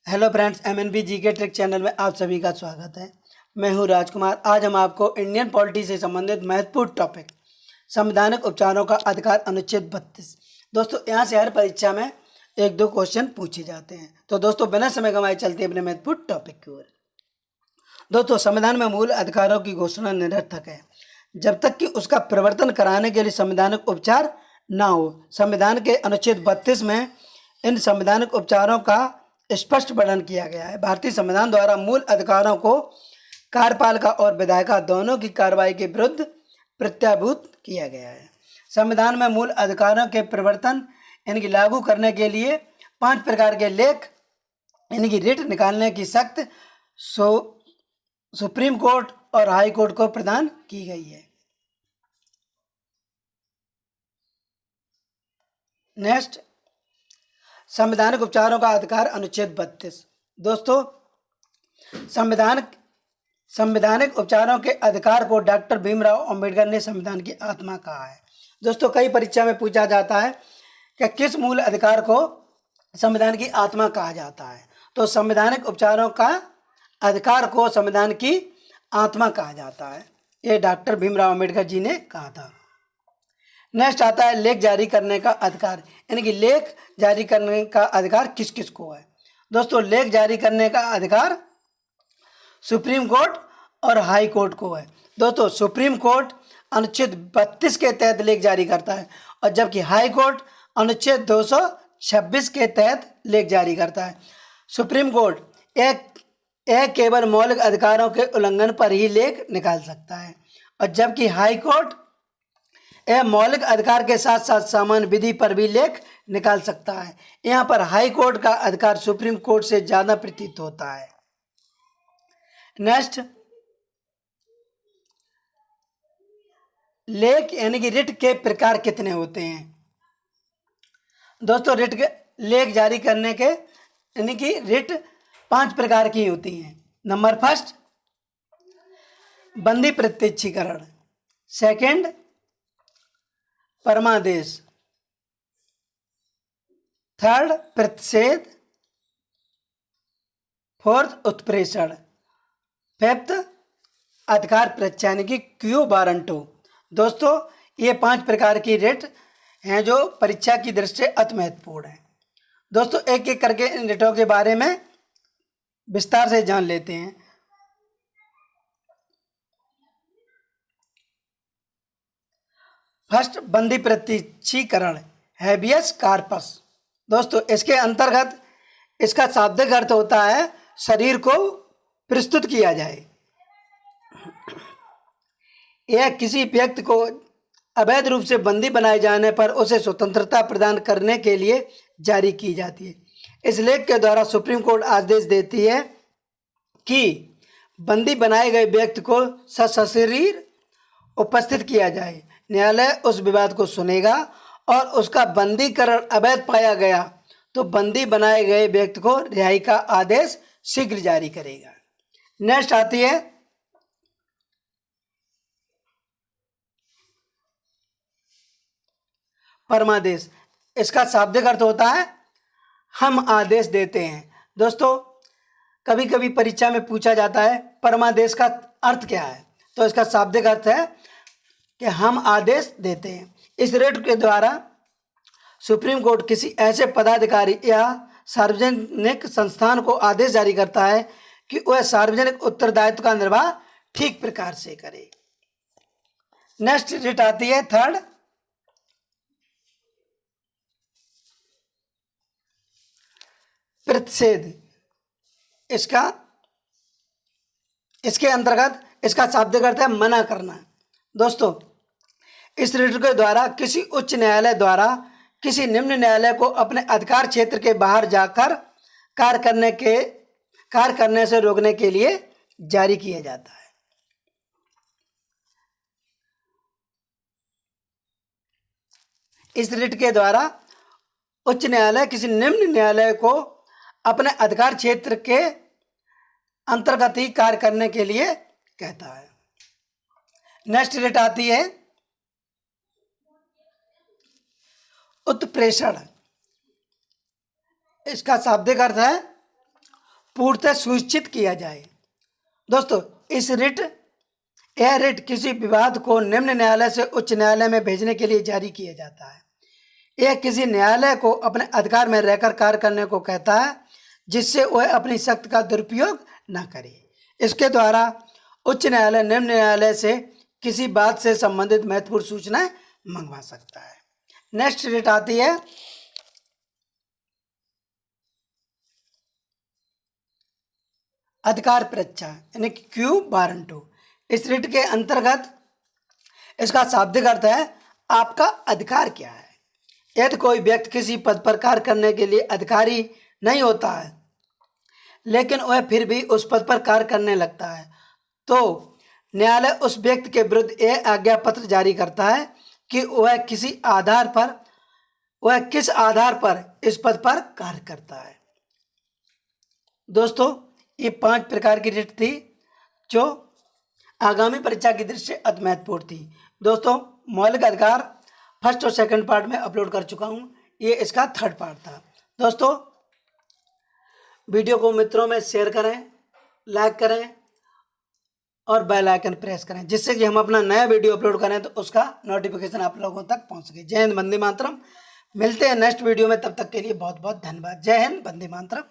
Hello friends, MNB GK trick channel में आप सभी का स्वागत है। मैं हूं राजकुमार। आज हम आपको इंडियन पॉलिटी से संबंधित महत्वपूर्ण टॉपिक संवैधानिक उपचारों का अधिकार अनुच्छेद 32। दोस्तों, यहाँ से हर परीक्षा में एक दो क्वेश्चन पूछे जाते हैं। तो दोस्तों, बिना समय गंवाए चलते अपने महत्वपूर्ण टॉपिक की ओर। दोस्तों, संविधान में मूल अधिकारों की घोषणा निरर्थक है जब तक कि उसका प्रवर्तन कराने के लिए संवैधानिक उपचार ना हो। संविधान के अनुच्छेद 32 में इन संवैधानिक उपचारों का स्पष्ट वर्णन किया गया है। भारतीय संविधान द्वारा मूल अधिकारों को कार्यपालिका और विधायिका दोनों की कार्रवाई के विरुद्ध प्रत्याभूत किया गया है। संविधान में मूल अधिकारों के प्रवर्तन इनकी लागू करने के लिए 5 प्रकार के लेख इनकी रिट निकालने की शक्ति सुप्रीम कोर्ट और हाई कोर्ट को प्रदान की गई है। नेक्स्ट, संवैधानिक उपचारों का अधिकार अनुच्छेद 32। दोस्तों, संवैधानिक उपचारों के अधिकार को डॉक्टर भीमराव अंबेडकर ने संविधान की आत्मा कहा है। दोस्तों, कई परीक्षा में पूछा जाता है कि किस मूल अधिकार को संविधान की आत्मा कहा जाता है। तो संवैधानिक उपचारों का अधिकार को संविधान की आत्मा कहा जाता है। ये डॉक्टर भीमराव अंबेडकर जी ने कहा था। नेक्स्ट आता है लेख जारी करने का अधिकार, यानी कि लेख जारी करने का अधिकार किस किस को है। दोस्तों, लेख जारी करने का अधिकार सुप्रीम कोर्ट और हाई कोर्ट को है। दोस्तों, सुप्रीम कोर्ट अनुच्छेद 32 के तहत लेख जारी करता है और जबकि हाई कोर्ट अनुच्छेद 226 के तहत लेख जारी करता है। सुप्रीम कोर्ट एक केवल मौलिक अधिकारों के उल्लंघन पर ही लेख निकाल सकता है और जबकि हाई कोर्ट मौलिक अधिकार के साथ साथ सामान्य विधि पर भी लेख निकाल सकता है। यहाँ पर हाई कोर्ट का अधिकार सुप्रीम कोर्ट से ज्यादा प्रतीत होता है। नेक्स्ट, लेख यानी कि रिट के प्रकार कितने होते हैं। दोस्तों, लेख जारी करने के यानी कि रिट 5 प्रकार की होती हैं। नंबर फर्स्ट, बंदी प्रत्यक्षीकरण। सेकंड, परमादेश। थर्ड, प्रतिषेध। फोर्थ, उत्प्रेषण। फिफ्थ, अधिकार परीक्षा यानी कि क्यू वारंटो। दोस्तों, ये 5 प्रकार की रिट हैं जो परीक्षा की दृष्टि से अति महत्वपूर्ण है। दोस्तों, एक एक करके इन रिटों के बारे में विस्तार से जान लेते हैं। फर्स्ट, बंदी प्रत्यक्षीकरण, हैबियस कार्पस। दोस्तों, इसके अंतर्गत इसका शाब्दिक अर्थ होता है शरीर को प्रस्तुत किया जाए। यह किसी व्यक्ति को अवैध रूप से बंदी बनाए जाने पर उसे स्वतंत्रता प्रदान करने के लिए जारी की जाती है। इस लेख के द्वारा सुप्रीम कोर्ट आदेश देती है कि बंदी बनाए गए व्यक्ति को सशरीर उपस्थित किया जाए। न्यायालय उस विवाद को सुनेगा और उसका बंदीकरण अवैध पाया गया तो बंदी बनाए गए व्यक्ति को रिहाई का आदेश शीघ्र जारी करेगा। नेक्स्ट आती है परमादेश। इसका शाब्दिक अर्थ होता है हम आदेश देते हैं। दोस्तों, कभी कभी परीक्षा में पूछा जाता है परमादेश का अर्थ क्या है। तो इसका शाब्दिक अर्थ है कि हम आदेश देते हैं। इस रिट के द्वारा सुप्रीम कोर्ट किसी ऐसे पदाधिकारी या सार्वजनिक संस्थान को आदेश जारी करता है कि वह सार्वजनिक उत्तरदायित्व का निर्वाह ठीक प्रकार से करे। नेक्स्ट रिट आती है थर्ड, प्रतिषेध। इसके अंतर्गत इसका शाब्दिक अर्थ है मना करना। दोस्तों, इस रिट के द्वारा किसी उच्च न्यायालय द्वारा किसी निम्न न्यायालय को अपने अधिकार क्षेत्र के बाहर जाकर कार्य करने से रोकने के लिए जारी किया जाता है। इस रिट के द्वारा उच्च न्यायालय किसी निम्न न्यायालय को अपने अधिकार क्षेत्र के अंतर्गत ही कार्य करने के लिए कहता है। नेक्स्ट रिट आती है उत्प्रेषण। इसका शाब्दिक अर्थ है पूर्णतः सुनिश्चित किया जाए। दोस्तों, इस रिट यह रिट किसी विवाद को निम्न न्यायालय से उच्च न्यायालय में भेजने के लिए जारी किया जाता है। यह किसी न्यायालय को अपने अधिकार में रहकर कार्य करने को कहता है, जिससे वह अपनी शक्ति का दुरुपयोग न करे। इसके द्वारा उच्च न्यायालय निम्न न्यायालय से किसी बात से संबंधित महत्वपूर्ण सूचनाएं मंगवा सकता है। नेक्स्ट रिट आती है अधिकार परीक्षा यानी कि क्यू वारंटो। इस रिट के अंतर्गत इसका शाब्दिक अर्थ है आपका अधिकार क्या है। यदि कोई व्यक्ति किसी पद पर कार्य करने के लिए अधिकारी नहीं होता है, लेकिन वह फिर भी उस पद पर कार्य करने लगता है, तो न्यायालय उस व्यक्ति के विरुद्ध यह आज्ञा पत्र जारी करता है कि वह किस आधार पर इस पद पर कार्य करता है। दोस्तों, ये 5 प्रकार की रिट थी जो आगामी परीक्षा की दृष्टि से अति महत्वपूर्ण थी। दोस्तों, मौलिक अधिकार फर्स्ट और सेकंड पार्ट में अपलोड कर चुका हूँ, ये इसका थर्ड पार्ट था। दोस्तों, वीडियो को मित्रों में शेयर करें, लाइक करें और बेल आइकन प्रेस करें, जिससे कि हम अपना नया वीडियो अपलोड करें तो उसका नोटिफिकेशन आप लोगों तक पहुंच सके। जय हिंद, वंदे मातरम। मिलते हैं नेक्स्ट वीडियो में, तब तक के लिए बहुत बहुत धन्यवाद। जय हिंद, वंदे मातरम।